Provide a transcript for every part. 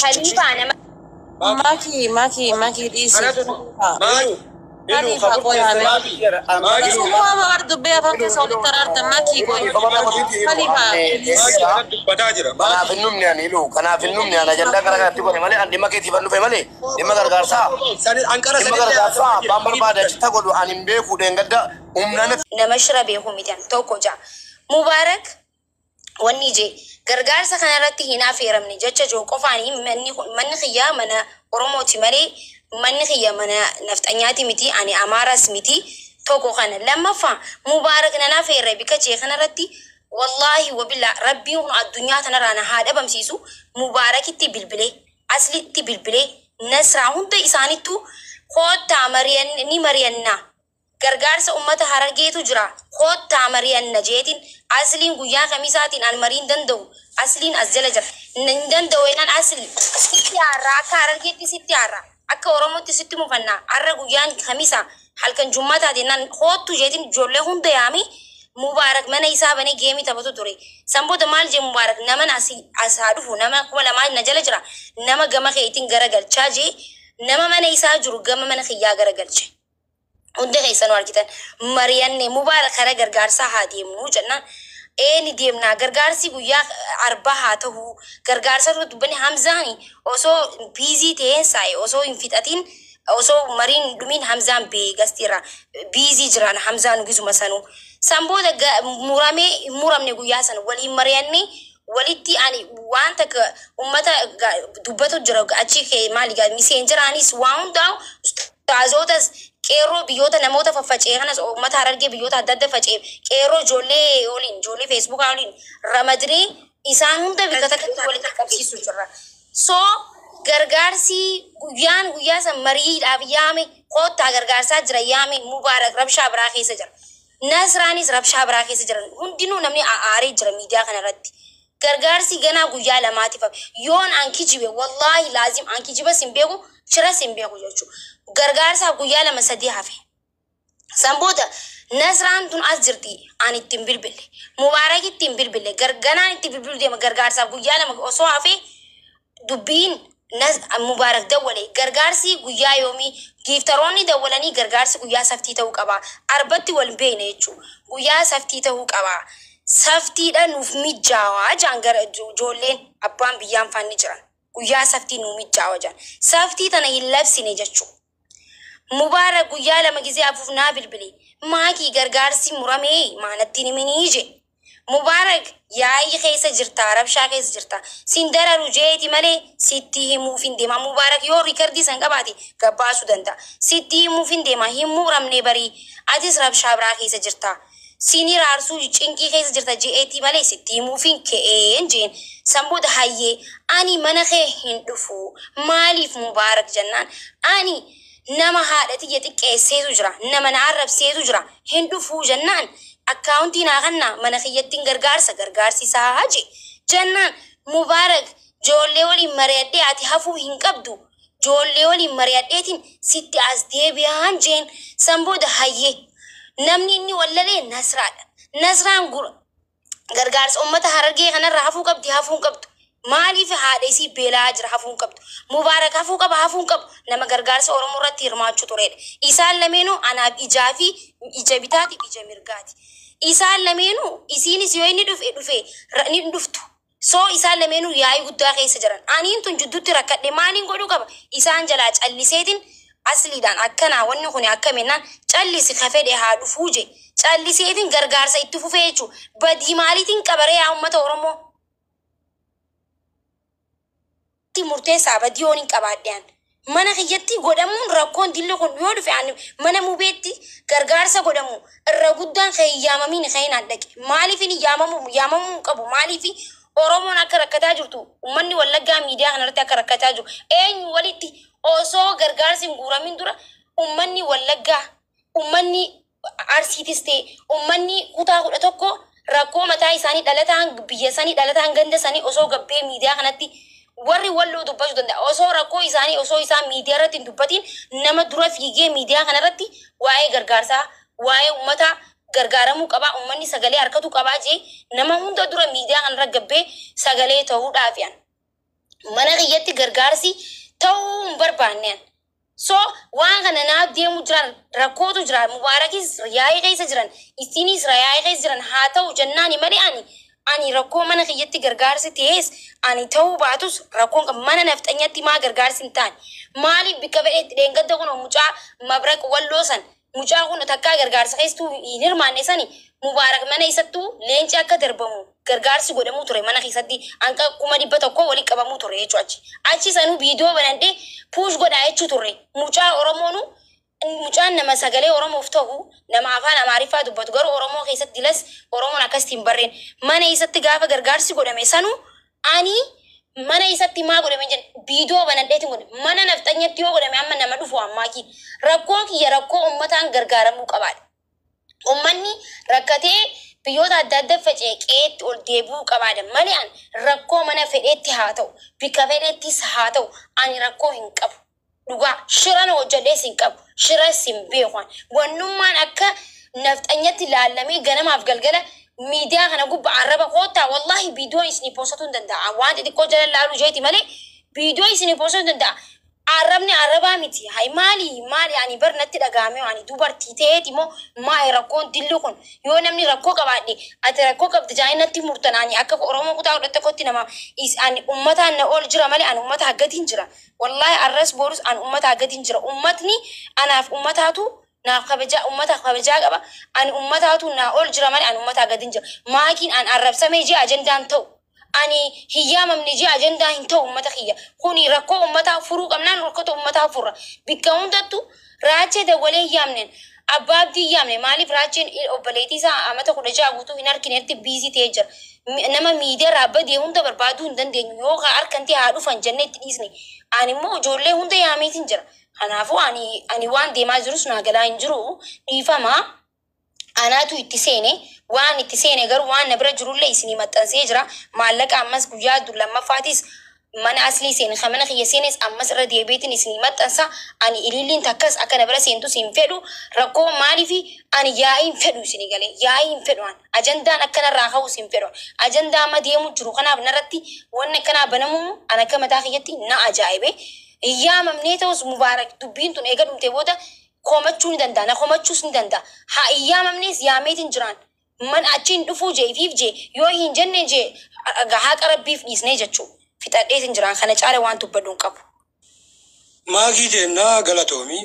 خليفة أنا ماكي ديسي خليفة قوي هامي سموها ما أرد بيا فانك سولي ترارت ماكي قوي خليفة كنا في النوم يعني لو كنا في النوم يعني جندا كرا تقول مالي عندي ما كيتي فنو فمالي دم كرغارسا دم كرغارسا بامبر بعد تقول أنا مبيكو دينغدا أمنا نمشربه ميتان توكوجا مبارك ونيجي gargaarsa kana irratti hinaafiramne jecha joo qofaani manni khiyya mana oromooti malee manni khiyya mana nafxanyaati miti ani amaaras miti tokko kana lammaffaa mubaarak nanaafeerre bika jee kana irratti wallahi wabilla rabbiin kun addunyaa tanarraa haa dhabamsiisu mubaarakitti bilbilee aslitti bilbilee nasraa hunda isaanittu koottaa ni mari'annaa gargaarsa ummata harargeetu jira koottaa mari'anna jeetin asliin guyyaa kamisaatiin an mariin danda'u asliin as jala jira hin danda'u enaan asli sitti harraa akka harargeetti sitti harraa akka oromootti sitti mufannaa har'a guyyaan kamisa halkan jummataatiin nan koottu jeetin ijoollee hunda yaami mubaarak mana isaa banee geemii taphatu ture sanboota maal jee mubaarak naman asaa dhufu nama kuma lamaa na jala jira nama gama keetiin garagalchaa jee nama mana isaa jiru gama mana kiyyaa garagalche hundi keessan argitan mari'anne mubaarak kara gargaarsaa haa deemnu jennaan ni deemnaa gargaarsi guyyaa arbaa haa ta'u gargaarsa irra dubbanni hamzaani osoo biizii ta'een saa'e osoo hin fixatiin osoo mariin dhumiin hamzaan beegastiira biizii jiraan hamzaan gisuma sanuu sanbooda muramne guyyaa sana waliin mari'anne walitti ani waan takka ummata dubbatu jira achi kee maaligaa miseenjaraanis waan hundaa'u taazotas qeerroo biyyoota namoota faffacee kanas uummata harargee biyyoota adda adda facee qeerroo ijoollee feesbuukaa waliin ramadnee isaan hunda bika takkatti walitti qabsiisu jirra. So gargaarsi guyyaa san mariidhaaf yaame koottaa gargaarsaa jira yaame mubaarak rabshaa biraa keessa jira. Nasraanis rabshaa biraa keessa jiran hundinuu namni aaree jira miidiyaa kanarratti. Gargaarsi ganaa guyyaa lamaatiif yoon ankijibe wallahi laazim ankijiba sin beeku shira sin beeku jechuudha. Gargaarsa guyyaa lama sadii hafe. Sanboota nasraan tun as jirti ani ittiin bilbille. Mubaarak ittiin bilbille. Ganaan ittiin bilbilu deema gargaarsa guyyaa lama osoo hafe dubbiin mubaarak dawwale. Gargaarsi guyyaa yoomii giiftaroonni dawwalanii gargaarsi guyyaa saftii ta'uu qaba. Arbatti wal beekna jechuudha. Guyyaa saftii ta'uu qaba. Saftiidha nuuf mijaawaa jaan gara ijoolleen abbaan biyyaan faanni jiran. Guyyaa saftii nuuf mijaawaa jaan. Saftii tana hin labsine jechuudha. Mubaarak guyyaa lama gizee afuuf naa bilbile maakii gargaarsi muramee maanatti himinii je Mubaarak yaa'ii keessa jirta rabshaa keessa jirta sin dararu jeeti malee sitti himuuf hin deema Mubaarak yoo riikardii san qabaate gabbaasuu danda'a sitti himuuf hin deema hin muramne barii atis rabshaa biraa keessa jirta sini raarsuu cinqii keessa jirta jeeti malee sitti himuuf hin ka'een jeen sanbooda hayyee ani mana kee hin dhufu maaliif Mubaarak jennaan ani nama haadhati xiqqeesseetu jira nama na arrabseetu jira hin dhufuu jennaan akkaawuntii naa kanna mana kiyyattiin gargaarsi isaa haje jennaan Mubaarak joollee waliin mari'adhee ati hafuu hin qabdu joollee waliin mari'adheetiin sitti as deebi'aan jeen sanbooda hayyee namni inni wallalee nasraan gargaarsa ummata harargee kanarra hafuu qabdu maaliif haadha isii beelaa jira hafuun qabdu Mubaarak hafuu qabu nama gargaarsa oromoo irratti hirmaachuu turedha isaan lameenuu anaaf ijaa fi ija bitaati ija mirgaati isaan lameenuu isiinis yoo inni dhufe ni dhuftu soo isaan lameenuu yaa'ii guddaa keessa jiran aniin tun jidduutti rakkadhe maaliin godhuu qaba isaan jalaa calliseetiin asliidhaan akkanaa wanni kun akkamennaan callisi kafedhe haa dhufuu je calliseetiin gargaarsa itti fufee jechuu badii maaliitiin qabaree yaa ummata oromoo murteessaa badiyyoon hin qabaadhaan mana kiyyatti godhamuun rakkoon dilli kun yoo dhufe mana mubeetti gargaarsa godhamu irra guddaan yaamamiin keenan dhaqe maaliif hin yaamamuu qabu maaliif oromoon akka rakkataa jirtu ummanni wallaggaa miidiyaa kanarratti akka rakkataa jiru eenyu walitti osoo gargaarsi hin guuramin dura ummanni wallaggaa ummanni arsiitis ta'e ummanni kutaa 11 rakkoo mataa isaanii dhalataan biyya isaanii dhalataan ganda isaanii osoo gabbee miidiyaa kanatti warri walloo dubbachuu danda'a osoo rakkoo isaanii osoo isaan miidiyaa irratti hin dubbatiin nama dura fiigee miidiyaa kanarratti waa'ee gargaarsaa waa'ee ummata gargaaramuu qabaa ummanni sagalee harkatu qabaa jee nama hunda dura miidiyaa kanarra gabbee sagalee ta'uudhaaf yaan mana kiyyatti gargaarsi ta'uu hin barbaanneen. So waan kana naaf deemu jiran rakkootu jira mubaarakis yaa'ii keessa jiran isinis yaa'ii keessa jiran haa ta'u jennaani malee ani rakkoo mana kiyyatti gargaarsi ta'es ani ta'uu baatus rakkoon mana nafxanyatti maa gargaarsi hin taane maaliif bikka fedheetti dheengadda kun mucaa mabraq walloo san mucaa kun takkaa gargaarsa keessattuu hin hirmaanne sani mubaarak mana isattuu leenci akka darbamu gargaarsi godhamuu ture mana keessatti hanqa 100 walitti qabamuu ture jechuudha. Achi sanuu viidiyoo banadhee puush godhaa jechuu ture mucaa Oromoonu mucaan nama sagalee Oromoof ta'u nama afaan Amaariffaa dubbatu garuu Oromoo keessatti dilas Oromoon akkasitti hin barreen mana isatti gaafa gargaarsi godhame sanuu ani mana isatti maa godhame jedhe viidiyoo banadheetiin godhe mana nafxanyatti yoo godhame amma nama dhufu ammaakiin rakkoo kiyya rakkoo uummataan gargaaramuu qabaadha. Uummanni rakkatee biyyoota adda addaa faca'eetti ol deebi'uu qabaadha malee an rakkoo mana fedheetti haa ta'u bikka fedheettis haa ta'u ani rakkoo hin qabu. Dhugaa shiran hojjedhees hin qabu shiras hin beekan wannummaan akka nafxanyatti laallamee ganamaaf galgala miidiyaa kana gubbaa arraba koottaa wallahi viidiyoo isinii poostuu hin danda'a waan xixiqqoo jala laaluu jeeti malee viidiyoo isinii poostuu hin danda'a. Arrabni arrabaa miti hay maali ani barnatti dhagaame ani dubartii ta'eeti moo maa rakkoon dillu kun yoo namni rakkoo qabaadhe ati rakkoo qabda jaayinatti murtanaani akka Oromoo kutaa godhatte kotti nama ani ummataan na ol jira malee ani ummata haggatiin jira wallahi arras borus ani ummata haggatiin jira ummatni anaaf ummataatu naaf ummata kabajaa qaba ani ummataatu na ol jira malee ani ummata haggatiin jira maakiin an arrabsamee je ajendaan ta'u ani hiyyamamni je ajendaa hin ta'u ummata kiyya kuni rakkoo ummataa furuu qabnaan rakkoo ummataa furra bikka hundattu raachee dawalee hiyyamneen abbaa abdii hiyyamne maaliif raacheen obboleettii isaa amata 16 guutuu hin arginetti biizii ta'ee jira nama miidiyaa raabbadee hunda barbaaduu hin dandeenyu yoo harkanti haa dhufan jennee itti dhiisne ani immoo ijoollee hunda yaameetiin jira kanaafuu ani waan deemaa jirus naa galaa hin jiru dhiifamaa anaatu itti seene waan itti seene garuu waan na bira jirullee isinii maxxansee jira maallaqa ammas guyyaa lammaffaatis mana aslii seene kamana kiyya seenes ammas irra deebiitiin isinii maxxansa ani ililliin takkas akka na bira seentus hin fedhu rakkoo maaliifi ani yaa'ii hin fedhu isinii galee yaa'ii hin fedhu an ajandaan akkanarraa ka'us hin fedhu ajandaa amma deemu jiru kanaaf narratti wanni akkanaa banamu an akka mataa kiyyatti na ajaa'ibe iyyaamamnee ta'us mubaarak dubbiin tun eega dhumtee booda komachuu ni danda'a na komachuus ni danda'a haa iyyaamamnees yaameetiin jiraan man achiin dhufuu jeefiif jee yoo hin jenne jee gahaa qarabbiif dhiisnee jechuu fixadheetiin jiraan kana caala waan dubbadhuun qabu. Maagii jennaa galatoomii.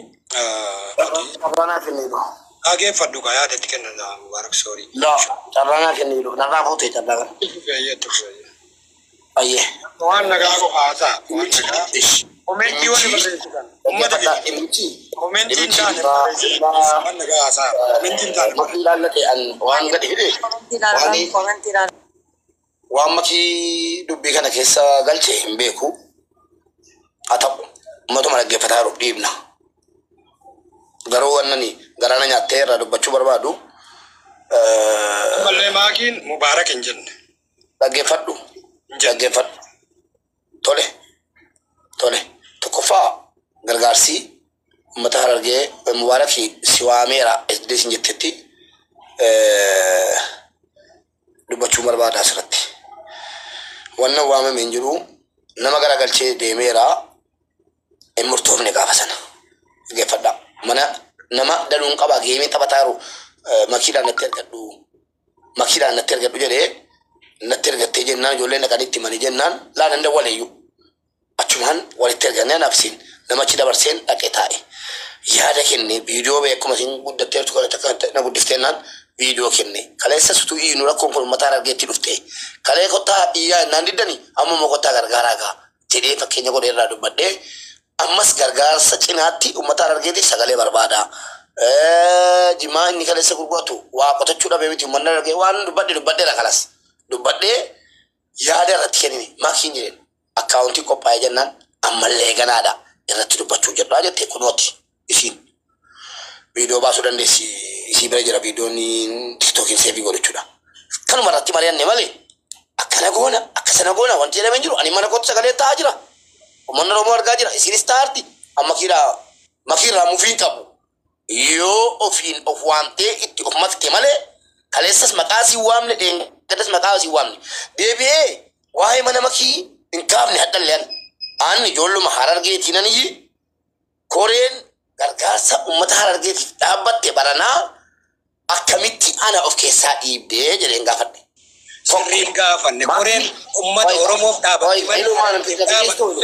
Dhageeffadhu kaa yaadatti kennan mubaarak soorii. Carraanaa kenniidhu narraa fuutee carraa ayyee. Waan nagaa haasaa waan nagaa. Komentii wani barreessitan. Ummata komentiin taane barreessitan. Waan nagaa haasaa. Komentiin taane. Makii ilaallatee waan gadi hidhe. Waan makii dubbii kana keessa galchee hin beeku. Haa ta'u ummatuma dhaggeeffataa jiru dhiibna. Garuu wannani garaana nyaattee irraa dubbachuu barbaadu. Mallee maakiin mubaarak hin jenne. Dhaggeeffadhu. Dhaggeeffadhu. Tole. Tokkoffaa gargaarsi uummata Harargee mubaarakii si waameera deesin jettetti dubbachuu barbaada asirratti. Wannan waamame hin jiru nama garagalchee deemeera hin murtoofne gaafa sana. Dhaggeeffadhaa. Mana nama daluun qabaa geemee taphataa jiru makiidhaan natti ergadhu jedhee natti ergattee jennaan ijoolleen dhaqanii itti himanii jennaan laanan dawwaleeyyuu. Achumaan walitti ergannee nafsiin namachi dabarseen dhaqee taa'e. Yaada kenne viidiyoo beekuma isin guddatteertu kana na guddifteenaan viidiyoo kenne. Kaleessa sutuu iyyuu rakkoon kun uummata Harargeetti dhufte. Kalee kottaa iyyaa innaan diddanii ammuma kottaa gargaaraa gaa jedhee fakkeenya godhee irraa dubbadhee ammas gargaarsa cinaatti uummata Harargeetti sagalee barbaada. Jimaa inni kaleessa gurguratu waa qotachuu dhabee miti uummanni Harargee waan dubbadheera kalas. Dubbadhee yaada irratti kennine maakiin jedheen. Akkaawuntii qophaa'ee jennaan ammallee ganaadha irratti dubbachuu jedhaa jettee kunooti isiin viidiyoo baasuu dandeessi isii bira jira viidiyoon tiktookiin seefii godhachuudha. Kanuma irratti mari'anne malee akkana goona wanti jedhamee jiru ani mana kootti sagalee taa'aa jira. Uummanni Oromoo argaa jira isiinis taa'arti amma makiirraa mufiin qabu yoo ofiin of waamtee itti of makte malee kaleessas maqaa sii waamne dheengaddas maqaa sii waamne deebi'ee waa'ee mana makii in kaafne hadhalleen aan ijoolluma Harargeetiin ni koreen gargaarsa uummata Harargeetiif dhaabbatte baranaa akkamitti ana of keessaa dhiibdee jedheen gaafadhe. Sirriin gaafanne koreen uummata Oromoof dhaabbatte.